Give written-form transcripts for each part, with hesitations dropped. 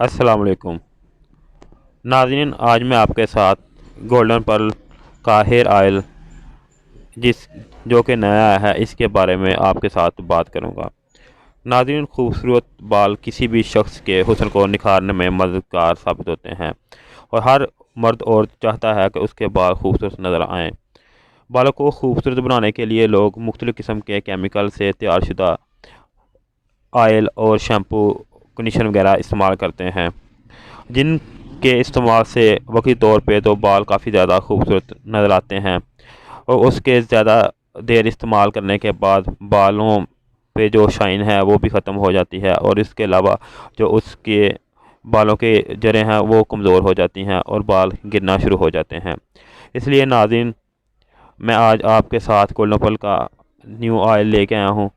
अस्सलाम वालेकुम नाज़रीन, आज मैं आपके साथ गोल्डन पर्ल का हेयर ऑयल जो कि नया है इसके बारे में आपके साथ बात करूंगा। नाज़रीन, खूबसूरत बाल किसी भी शख्स के हुस्न को निखारने में मददगार साबित होते हैं और हर मर्द औरत चाहता है कि उसके बाल खूबसूरत नज़र आएँ। बालों को खूबसूरत बनाने के लिए लोग मुख्तलिफ़ किस्म के केमिकल से तैयारशुदा ऑयल और शैम्पू, कंडीशनर वगैरह इस्तेमाल करते हैं, जिनके इस्तेमाल से वक्ती तौर पे तो बाल काफ़ी ज़्यादा खूबसूरत नज़र आते हैं और उसके ज़्यादा देर इस्तेमाल करने के बाद बालों पे जो शाइन है वो भी ख़त्म हो जाती है और इसके अलावा जो उसके बालों के जड़ें हैं वो कमज़ोर हो जाती हैं और बाल गिरना शुरू हो जाते हैं। इसलिए नाज़रीन, मैं आज आपके साथ गोल्डन पर्ल का न्यू ऑयल लेके आया हूँ,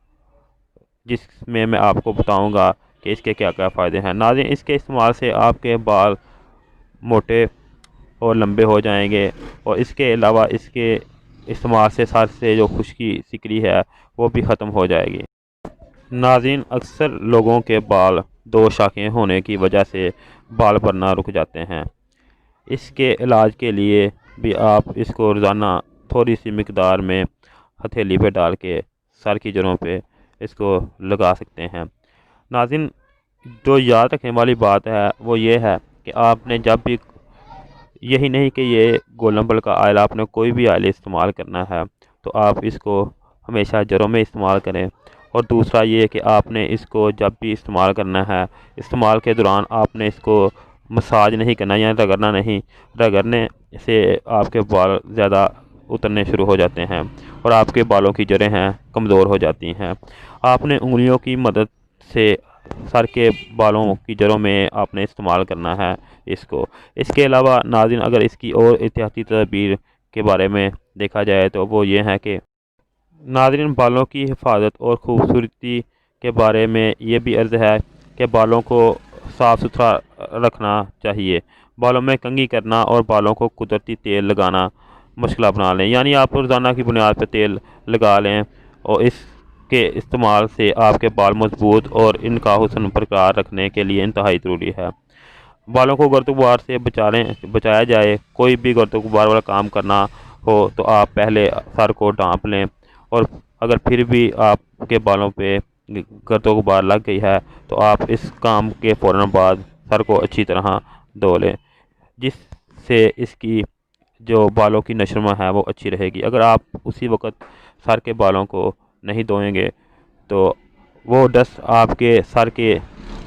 जिसमें मैं आपको बताऊंगा कि इसके क्या क्या फ़ायदे हैं। नाज़रीन, इसके इस्तेमाल से आपके बाल मोटे और लंबे हो जाएंगे और इसके अलावा इसके इस्तेमाल से सर से जो खुश्की सिकरी है वो भी ख़त्म हो जाएगी। नाज़रीन, अक्सर लोगों के बाल दो शाखें होने की वजह से बाल बढ़ना रुक जाते हैं। इसके इलाज के लिए भी आप इसको रोज़ाना थोड़ी सी मिकदार में हथेली पे डाल के सर की जड़ों पे इसको लगा सकते हैं। नाज़रीन, जो याद रखने वाली बात है वो ये है कि आपने जब भी, यही नहीं कि ये गोल्डन पर्ल का ऑयल, आपने कोई भी ऑयल इस्तेमाल करना है तो आप इसको हमेशा जड़ों में इस्तेमाल करें। और दूसरा ये कि आपने इसको जब भी इस्तेमाल करना है, इस्तेमाल के दौरान आपने इसको मसाज नहीं करना, या रगड़ना नहीं। रगड़ने से आपके बाल ज़्यादा उतरने शुरू हो जाते हैं और आपके बालों की जड़ें हैं कमज़ोर हो जाती हैं। आपने उंगलियों की मदद से सर के बालों की जड़ों में आपने इस्तेमाल करना है इसको। इसके अलावा नाज़रीन, अगर इसकी और एहतियाती तदबीर के बारे में देखा जाए तो वो ये है कि नाज़रीन, बालों की हिफाजत और ख़ूबसूरती के बारे में ये भी अर्ज़ है कि बालों को साफ़ सुथरा रखना चाहिए। बालों में कंघी करना और बालों को कुदरती तेल लगाना मुश्किल बना लें, यानी आप रोज़ाना की बुनियाद पर तेल लगा लें और इसके इस्तेमाल से आपके बाल मजबूत और इनका हुस्न बरकरार रखने के लिए इंतहाई ज़रूरी है। बालों को गर्द गुबार से बचाया जाए। कोई भी गर्द गुबार वाला काम करना हो तो आप पहले सर को ढाँप लें और अगर फिर भी आपके बालों पे गर्द गुबार लग गई है तो आप इस काम के फ़ौरन बाद सर को अच्छी तरह धो लें, जिससे इसकी जो बालों की नशोनुमा है वो अच्छी रहेगी। अगर आप उसी वक्त सर के बालों को नहीं धोएंगे तो वो डस्ट आपके सर के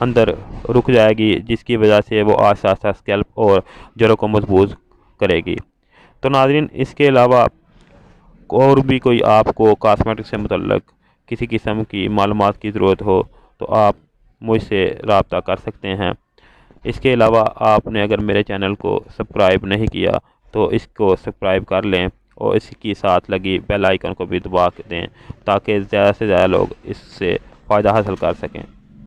अंदर रुक जाएगी, जिसकी वजह से वो आहिस्ता आहिस्ता स्कैल्प और जड़ों को मजबूत करेगी। तो नाज़रीन, इसके अलावा और भी कोई आपको कॉस्मेटिक से मुतल्लक किसी किस्म की मालूमात की ज़रूरत हो तो आप मुझसे रब्ता कर सकते हैं। इसके अलावा आपने अगर मेरे चैनल को सब्सक्राइब नहीं किया तो इसको सब्सक्राइब कर लें और इसके साथ लगी बेल आइकन को भी दबा दें ताकि ज़्यादा से ज़्यादा लोग इससे फ़ायदा हासिल कर सकें।